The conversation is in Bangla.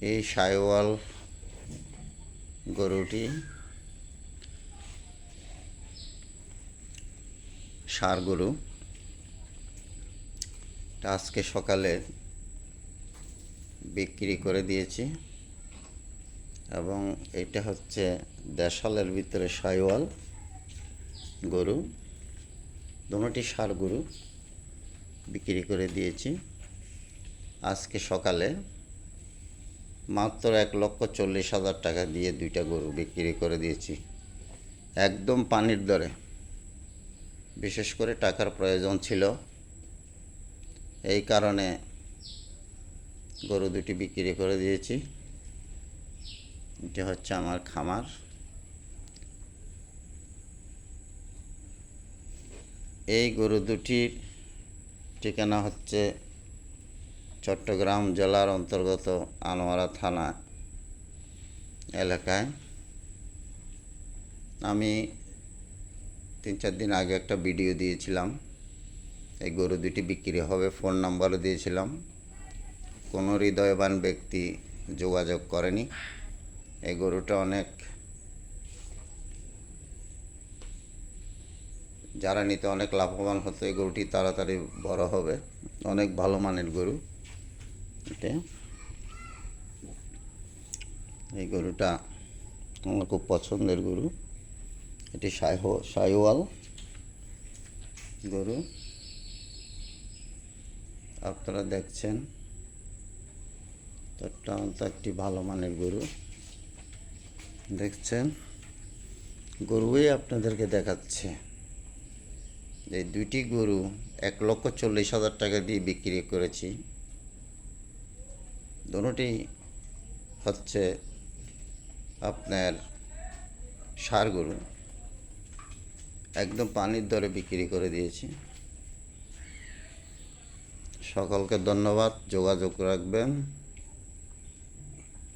এই সাইওয়াল গরুটি ষাঁড় গরু। আজকে সকালে বিক্রি করে দিয়েছি এবং এটা হচ্ছে দেশালের ভিতরে সাইওয়াল গরু। দুটি ষাঁড় গরু বিক্রি করে দিয়েছি আজকে সকালে। মাত্র 1,40,000 টাকা দিয়ে দুইটা গরু বিক্রি করে দিয়েছি একদম পানির দরে। বিশেষ করে টাকার প্রয়োজন ছিল, এই কারণে গরু দুটি বিক্রি করে দিয়েছি। এটা হচ্ছে আমার খামার। এই গরু দুটির ঠিকানা হচ্ছে চট্টগ্রাম জেলার অন্তর্গত আনোয়ারা থানা এলাকায়। আমি 3-4 দিন আগে একটা ভিডিও দিয়েছিলাম, এই গরু দুটি বিক্রি হবে, ফোন নাম্বারও দিয়েছিলাম। কোনো হৃদয়বান ব্যক্তি যোগাযোগ করেনি। এই গরুটা অনেক, যারা নিতে অনেক লাভবান হতো। এই গরুটি তাড়াতাড়ি বড় হবে, অনেক ভালো মানের গরু এটা। এই গরুটা আমার খুব পছন্দের গরু। এটি সাইওয়াল গরু আপনারা দেখছেন। অত্যন্ত একটি ভালো মানের গরু দেখছেন। গরুই আপনাদেরকে দেখাচ্ছে। এই দুইটি গরু 1,40,000 টাকা দিয়ে বিক্রি করেছি। দুটি হচ্ছে আপনার ষাঁড় গরু, একদম পানির দরে বিক্রি করে দিয়েছি। সকলকে ধন্যবাদ, যোগাযোগ রাখবেন।